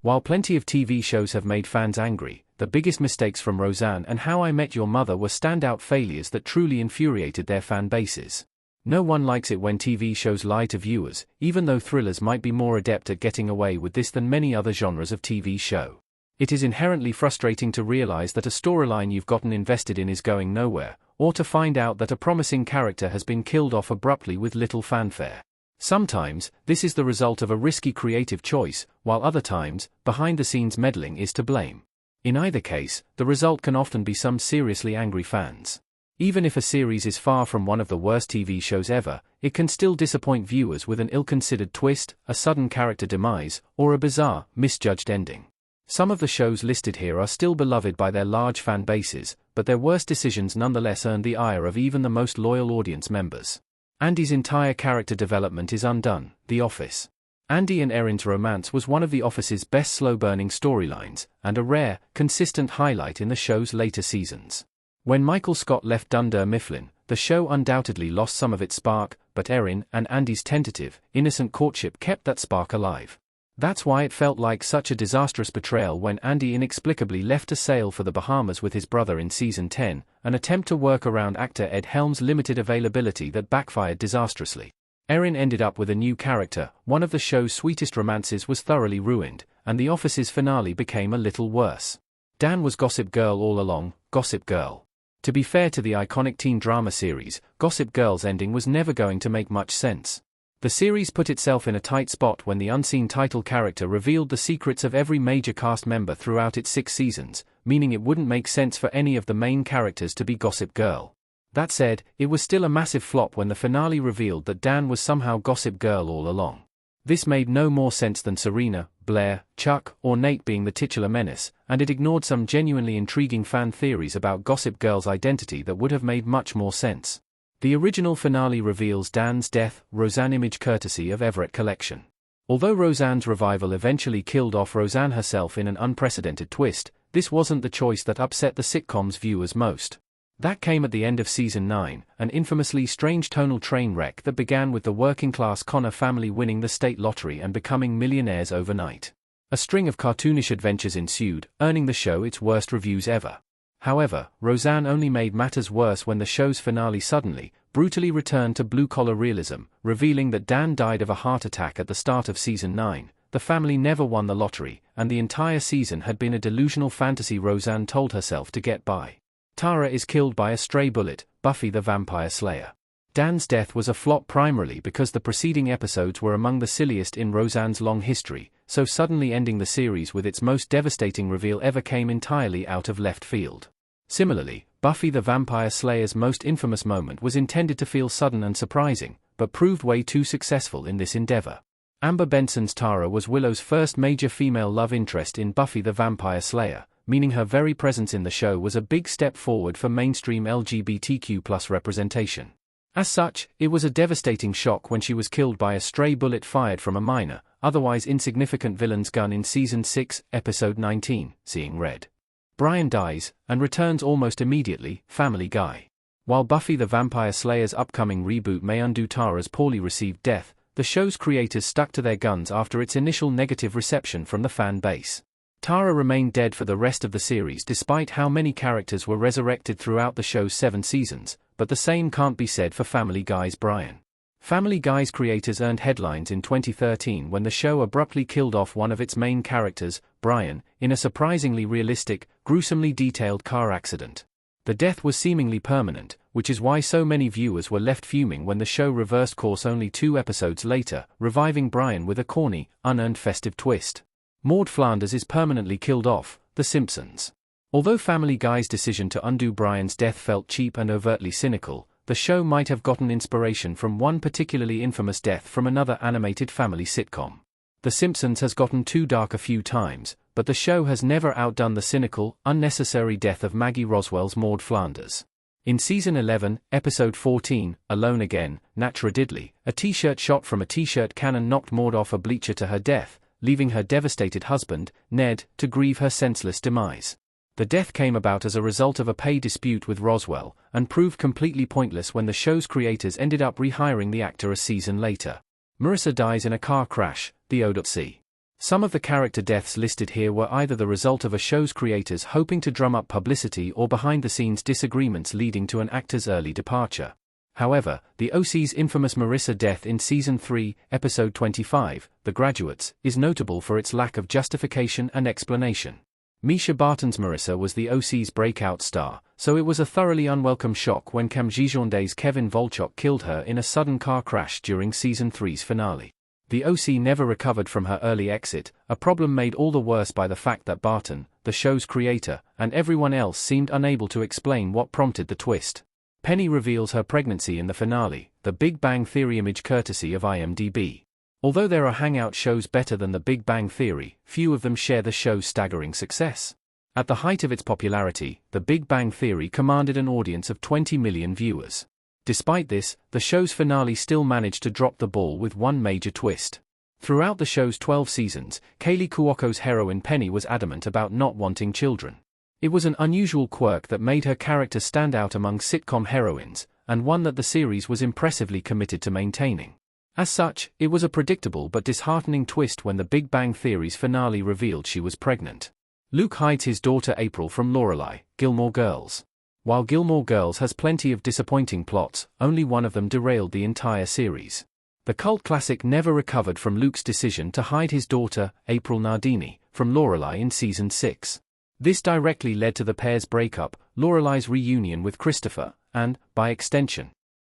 While plenty of TV shows have made fans angry, the biggest mistakes from Roseanne and How I Met Your Mother were standout failures that truly infuriated their fan bases. No one likes it when TV shows lie to viewers, even though thrillers might be more adept at getting away with this than many other genres of TV show. It is inherently frustrating to realize that a storyline you've gotten invested in is going nowhere, or to find out that a promising character has been killed off abruptly with little fanfare. Sometimes, this is the result of a risky creative choice, while other times, behind-the-scenes meddling is to blame. In either case, the result can often be some seriously angry fans. Even if a series is far from one of the worst TV shows ever, it can still disappoint viewers with an ill-considered twist, a sudden character demise, or a bizarre, misjudged ending. Some of the shows listed here are still beloved by their large fan bases, but their worst decisions nonetheless earned the ire of even the most loyal audience members. Andy's entire character development is undone. The Office. Andy and Erin's romance was one of The Office's best slow-burning storylines, and a rare, consistent highlight in the show's later seasons. When Michael Scott left Dunder Mifflin, the show undoubtedly lost some of its spark, but Erin and Andy's tentative, innocent courtship kept that spark alive. That's why it felt like such a disastrous betrayal when Andy inexplicably left to sail for the Bahamas with his brother in Season 10, an attempt to work around actor Ed Helms' limited availability that backfired disastrously. Erin ended up with a new character, one of the show's sweetest romances was thoroughly ruined, and The Office's finale became a little worse. Dan was Gossip Girl all along, Gossip Girl. To be fair to the iconic teen drama series, Gossip Girl's ending was never going to make much sense. The series put itself in a tight spot when the unseen title character revealed the secrets of every major cast member throughout its 6 seasons, meaning it wouldn't make sense for any of the main characters to be Gossip Girl. That said, it was still a massive flop when the finale revealed that Dan was somehow Gossip Girl all along. This made no more sense than Serena, Blair, Chuck, or Nate being the titular menace, and it ignored some genuinely intriguing fan theories about Gossip Girl's identity that would have made much more sense. The original finale reveals Dan's death, Roseanne image courtesy of Everett Collection. Although Roseanne's revival eventually killed off Roseanne herself in an unprecedented twist, this wasn't the choice that upset the sitcom's viewers most. That came at the end of Season 9, an infamously strange tonal train wreck that began with the working-class Connor family winning the state lottery and becoming millionaires overnight. A string of cartoonish adventures ensued, earning the show its worst reviews ever. However, Roseanne only made matters worse when the show's finale suddenly, brutally returned to blue-collar realism, revealing that Dan died of a heart attack at the start of Season 9, the family never won the lottery, and the entire season had been a delusional fantasy Roseanne told herself to get by. Tara is killed by a stray bullet, Buffy the Vampire Slayer. Dan's death was a flop primarily because the preceding episodes were among the silliest in Roseanne's long history, so suddenly ending the series with its most devastating reveal ever came entirely out of left field. Similarly, Buffy the Vampire Slayer's most infamous moment was intended to feel sudden and surprising, but proved way too successful in this endeavor. Amber Benson's Tara was Willow's first major female love interest in Buffy the Vampire Slayer, meaning her very presence in the show was a big step forward for mainstream LGBTQ+ representation. As such, it was a devastating shock when she was killed by a stray bullet fired from a minor, otherwise insignificant villain's gun in Season 6, Episode 19, Seeing Red. Brian dies, and returns almost immediately, Family Guy. While Buffy the Vampire Slayer's upcoming reboot may undo Tara's poorly received death, the show's creators stuck to their guns after its initial negative reception from the fan base. Tara remained dead for the rest of the series despite how many characters were resurrected throughout the show's 7 seasons, but the same can't be said for Family Guy's Brian. Family Guy's creators earned headlines in 2013 when the show abruptly killed off one of its main characters, Brian, in a surprisingly realistic, gruesomely detailed car accident. The death was seemingly permanent, which is why so many viewers were left fuming when the show reversed course only 2 episodes later, reviving Brian with a corny, unearned festive twist. Maud Flanders is permanently killed off, The Simpsons. Although Family Guy's decision to undo Brian's death felt cheap and overtly cynical, the show might have gotten inspiration from one particularly infamous death from another animated family sitcom. The Simpsons has gotten too dark a few times, but the show has never outdone the cynical, unnecessary death of Maggie Roswell's Maud Flanders. In Season 11, Episode 14, Alone Again, Natra Diddley, a t-shirt shot from a t-shirt cannon knocked Maud off a bleacher to her death, leaving her devastated husband, Ned, to grieve her senseless demise. The death came about as a result of a pay dispute with Roswell, and proved completely pointless when the show's creators ended up rehiring the actor a season later. Marissa dies in a car crash, The O.C. Some of the character deaths listed here were either the result of a show's creators hoping to drum up publicity or behind-the-scenes disagreements leading to an actor's early departure. However, the OC's infamous Marissa death in Season 3, Episode 25, The Graduates, is notable for its lack of justification and explanation. Misha Barton's Marissa was the OC's breakout star, so it was a thoroughly unwelcome shock when Cam Gijonde's Kevin Volchok killed her in a sudden car crash during Season 3's finale. The OC never recovered from her early exit, a problem made all the worse by the fact that Barton, the show's creator, and everyone else seemed unable to explain what prompted the twist. Penny reveals her pregnancy in the finale, The Big Bang Theory image courtesy of IMDb. Although there are hangout shows better than The Big Bang Theory, few of them share the show's staggering success. At the height of its popularity, The Big Bang Theory commanded an audience of 20 million viewers. Despite this, the show's finale still managed to drop the ball with one major twist. Throughout the show's 12 seasons, Kaylee Cuoco's heroine Penny was adamant about not wanting children. It was an unusual quirk that made her character stand out among sitcom heroines, and one that the series was impressively committed to maintaining. As such, it was a predictable but disheartening twist when The Big Bang Theory's finale revealed she was pregnant. Luke hides his daughter April from Lorelai, Gilmore Girls. While Gilmore Girls has plenty of disappointing plots, only one of them derailed the entire series. The cult classic never recovered from Luke's decision to hide his daughter, April Nardini, from Lorelai in Season 6. This directly led to the pair's breakup, Lorelai's reunion with Christopher, and, by extension,